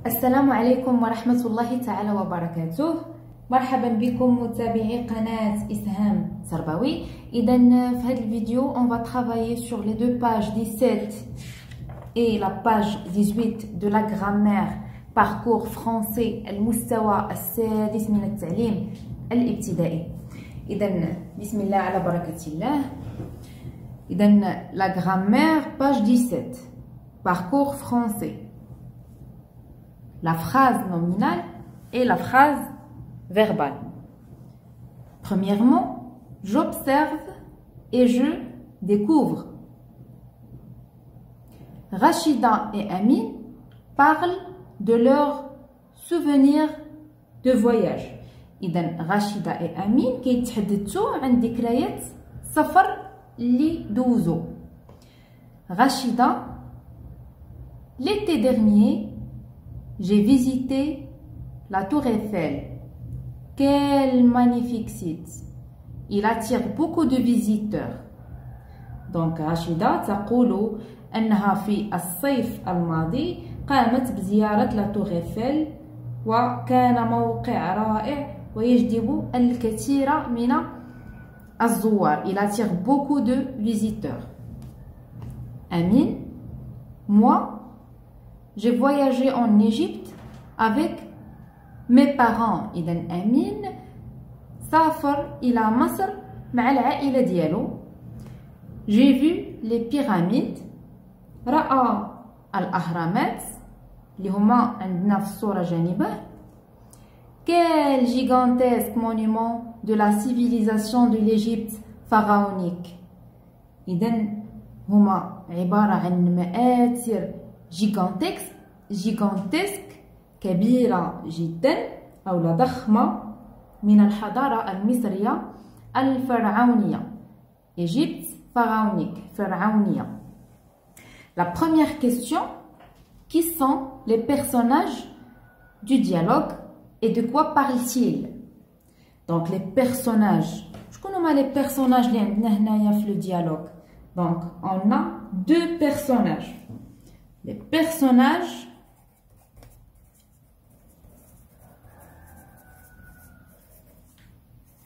السلام عليكم ورحمة الله تعالى وبركاته. مرحبا بكم متابعي قناة إسهام تربوي. إذا في هذا الفيديو on va travailler sur les deux pages 17 et la page 18 de la grammaire parcours français المستوى السادس من التعليم الابتدائي. إذا بسم الله على بركة الله. إذا la grammaire page 17 parcours français. La phrase nominale et la phrase verbale. Premièrement, j'observe et je découvre. Rachida et Amine parlent de leurs souvenirs de voyage. إذن Rachida et Amine كيتحدثوا عن ذكريات السفر اللي دوزو. Rachida, l'été dernier, j'ai visité la Tour Eiffel. Quel magnifique site! Il attire beaucoup de visiteurs. Donc Rachida تقول أنها في الصيف الماضي قامت بزيارة لا تور إيفل وكان موقع رائع ويجذب الكثير من الزوار. Il attire beaucoup de visiteurs. Amine, moi, j'ai voyagé en Égypte avec mes parents. إذا أمين سافر إلى مصر مع العائلة ديالو. J'ai vu les pyramides. رأى الأهرامات اللي هما عندنا في الصورة جانبه. Quel gigantesque monument de la civilisation de l'Égypte pharaonique. إذا هما عبارة عن مآثر gigantesque كبيرة جدا أو ضخمة من الحضارة المصرية الفرعونية. Égypte pharaonique, فرعونية. La première question, qui sont les personnages du dialogue et de quoi parlent-ils? Donc les personnages, شكون هما les personnages اللي عندنا هنايا في le dialogue? Donc on a deux personnages. Les personnages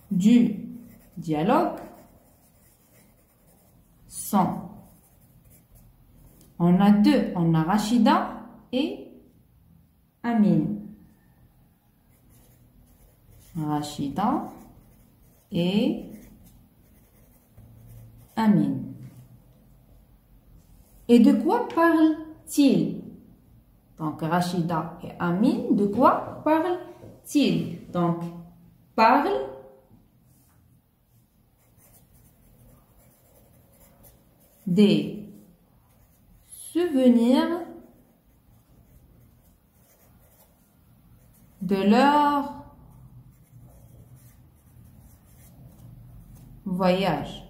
du dialogue sont, on a deux, on a Rachida et Amine. Rachida et Amine. Et de quoi parlent-ils? Donc Rachida et Amine, de quoi parlent-ils? Donc parle des souvenirs de leur voyage.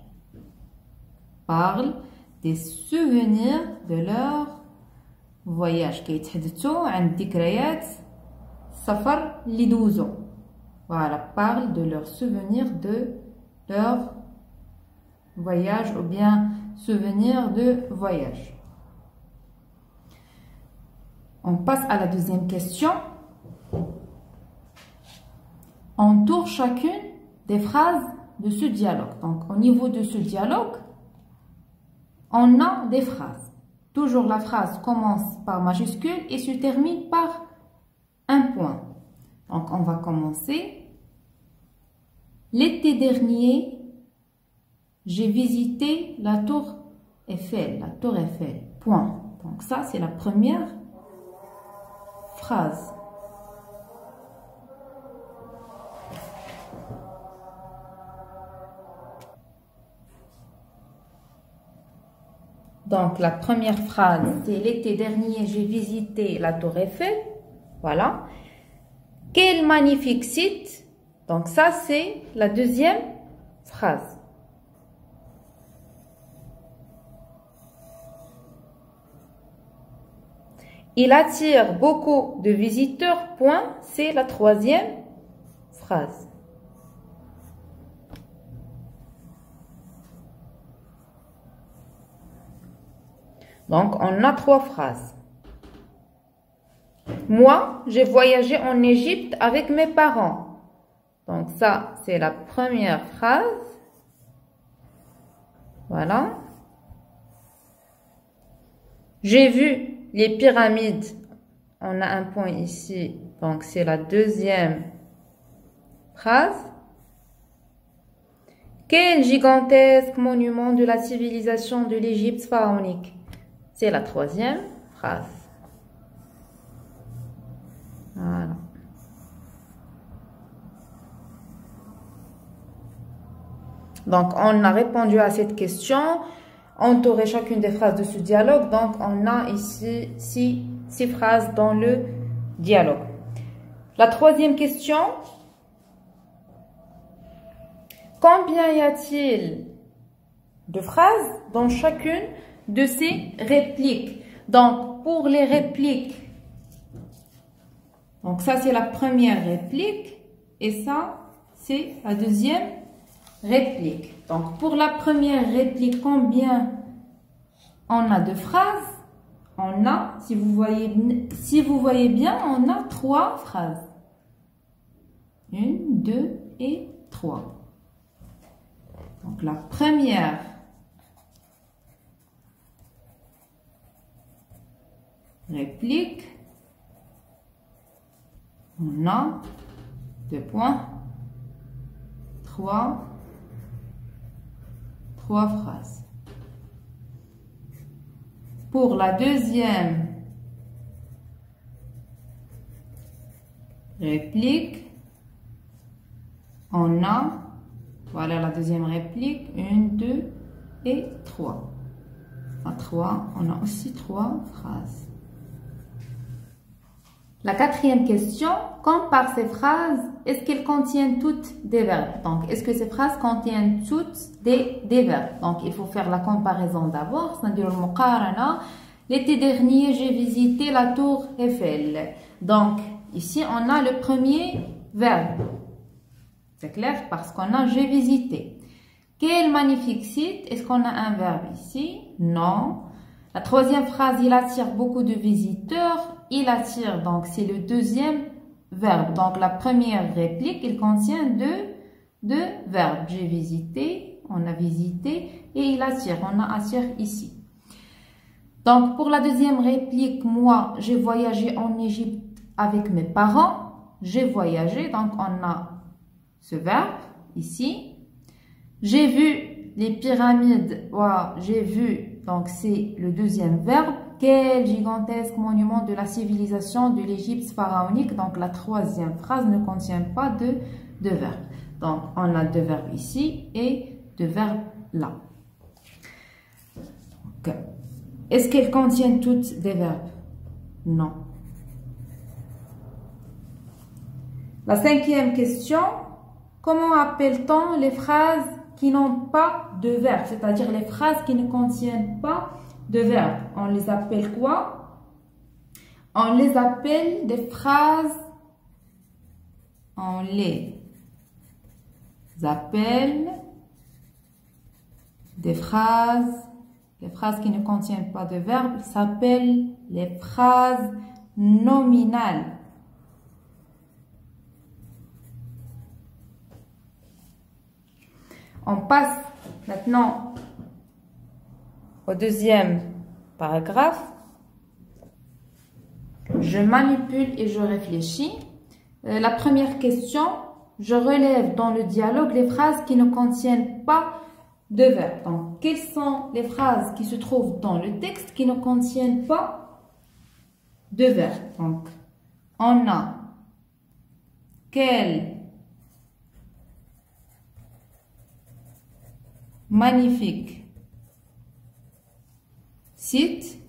Parle des souvenirs de leur voyage. كيتحدثوا عن ذكريات السفر اللي دوزو. Voilà, parle de leurs souvenirs de leur voyage ou bien souvenirs de voyage. On passe à la deuxième question. Entoure chacune des phrases de ce dialogue. Donc au niveau de ce dialogue, on a des phrases. Toujours la phrase commence par majuscule et se termine par un point. Donc on va commencer. L'été dernier, j'ai visité la tour Eiffel. La tour Eiffel. Point. Donc ça, c'est la première phrase. Donc la première phrase, c'est l'été dernier, j'ai visité la tour Eiffel. Voilà. Quel magnifique site. Donc ça, c'est la deuxième phrase. Il attire beaucoup de visiteurs. Point. C'est la troisième phrase. Donc, on a trois phrases. Moi, j'ai voyagé en Égypte avec mes parents. Donc ça, c'est la première phrase. Voilà. J'ai vu les pyramides. On a un point ici. Donc c'est la deuxième phrase. Quel gigantesque monument de la civilisation de l'Égypte pharaonique? C'est la troisième phrase. Voilà. Donc, on a répondu à cette question. Entourer chacune des phrases de ce dialogue. Donc, on a ici six phrases dans le dialogue. La troisième question. Combien y a-t-il de phrases dans chacune de ces répliques? Donc, pour les répliques, donc ça c'est la première réplique et ça c'est la deuxième réplique. Donc, pour la première réplique, combien on a de phrases? On a, si vous voyez bien, on a 3 phrases. 1, 2 et 3. Donc, la première réplique, on a 2 points, 3 phrases. Pour la deuxième réplique, on a, voilà la deuxième réplique, 1, 2 et 3. À 3, on a aussi 3 phrases. La quatrième question, compare ces phrases, est-ce qu'elles contiennent toutes des verbes? Donc, est-ce que ces phrases contiennent toutes des verbes? Donc, il faut faire la comparaison d'abord. L'été dernier, j'ai visité la tour Eiffel. Donc, ici, on a le premier verbe. C'est clair? Parce qu'on a j'ai visité. Quel magnifique site. Est-ce qu'on a un verbe ici? Non. La troisième phrase, il attire beaucoup de visiteurs. Il attire, donc c'est le deuxième verbe. Donc la première réplique, il contient deux verbes. J'ai visité, on a visité et il attire. On a attire ici. Donc pour la deuxième réplique, moi, j'ai voyagé en Égypte avec mes parents. J'ai voyagé, donc on a ce verbe ici. J'ai vu les pyramides. Wow, j'ai vu, donc c'est le deuxième verbe. Quel gigantesque monument de la civilisation de l'Égypte pharaonique. Donc la troisième phrase ne contient pas de verbe. Donc on a 2 verbes ici et 2 verbes là. Est-ce qu'elles contiennent toutes des verbes? Non. La cinquième question. Comment appelle-t-on les phrases qui n'ont pas de verbe? C'est-à-dire les phrases qui ne contiennent pas de verbe. On les appelle quoi? On les appelle des phrases. On les appelle des phrases. Les phrases qui ne contiennent pas de verbe s'appellent les phrases nominales. On passe maintenant au deuxième paragraphe. Je manipule et je réfléchis. La première question, je relève dans le dialogue les phrases qui ne contiennent pas de verbe. Donc, quelles sont les phrases qui se trouvent dans le texte qui ne contiennent pas de verbe? Donc, on a quel magnifique site.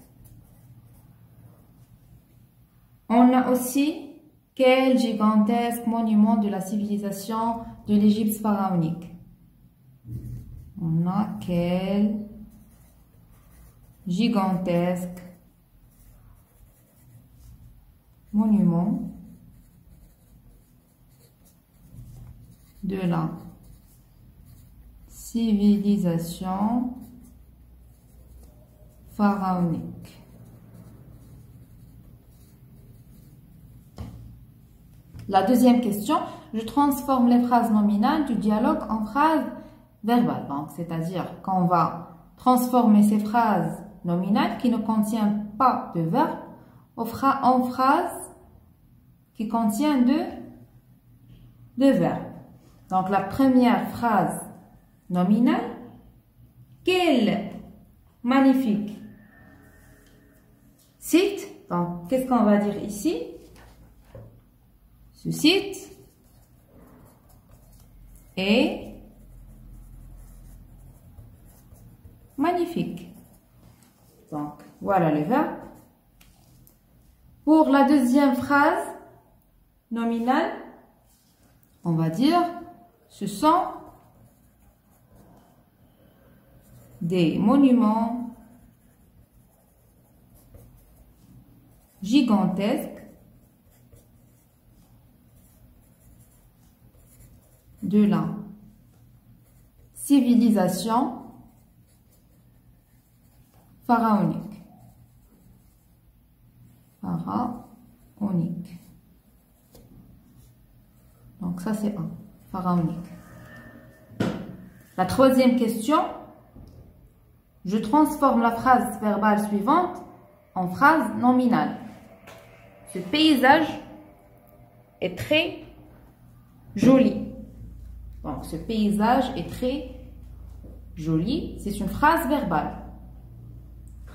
On a aussi quel gigantesque monument de la civilisation de l'Égypte pharaonique. On a quel gigantesque monument de la civilisation pharaonique. La deuxième question, je transforme les phrases nominales du dialogue en phrases verbales. Donc, c'est-à-dire qu'on va transformer ces phrases nominales qui ne contiennent pas de verbe en phrases qui contiennent de verbes. Donc, la première phrase nominale, quel magnifique site. Donc, qu'est-ce qu'on va dire ici? Ce site est magnifique. Donc, voilà le verbe. Pour la deuxième phrase nominale, on va dire ce sont des monuments gigantesques de la civilisation pharaonique. Pharaonique. Donc ça c'est un. Pharaonique. La troisième question, je transforme la phrase verbale suivante en phrase nominale. Ce paysage est très joli. Donc ce paysage est très joli. C'est une phrase verbale.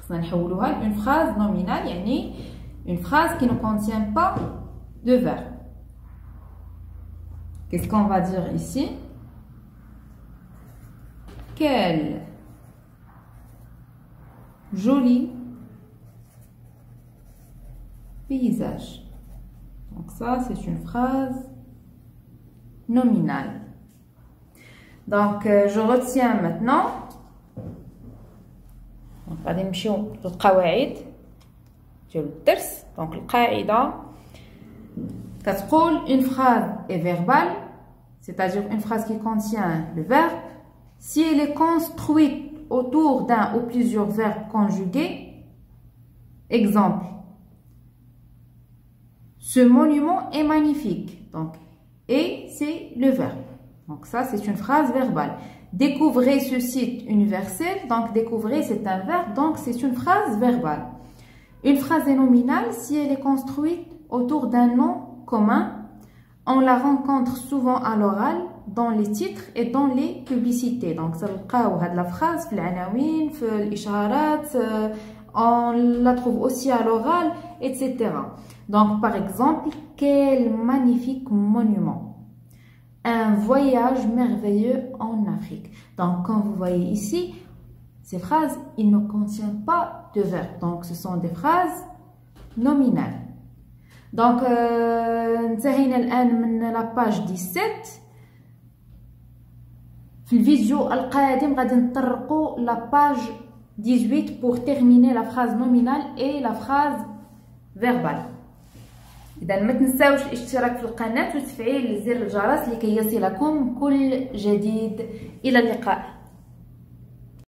Une phrase nominale, yani une phrase qui ne contient pas de verbe. Qu'est-ce qu'on va dire ici? Quel joli paysage. Donc ça, c'est une phrase nominale. Donc, je retiens maintenant. غادي نمشيو للقواعد ديال الدرس. دونك القاعده كتقول une phrase est verbale, c'est-à-dire une phrase qui contient le verbe si elle est construite autour d'un ou plusieurs verbes conjugués. Exemple, ce monument est magnifique. Donc et c'est le verbe. Donc ça c'est une phrase verbale. Découvrez ce site universel. Donc découvrez c'est un verbe, donc c'est une phrase verbale. Une phrase est nominale si elle est construite autour d'un nom commun. On la rencontre souvent à l'oral, dans les titres et dans les publicités. Donc ça la phrase في العناوين في الإشارات, on la trouve aussi à l'oral, etc. Donc par exemple, quel magnifique monument. Un voyage merveilleux en Afrique. Donc, comme vous voyez ici, ces phrases, ils ne contiennent pas de verbe. Donc, ce sont des phrases nominales. Donc, انتهينا الآن من la page 17. في الفيديو القادم غادي نطرقوا la page 18 pour terminer la phrase nominale et la phrase verbale. إذا ما تنساوش الاشتراك في القناة وتفعيل زر الجرس لكي يصلكم كل جديد. إلى اللقاء.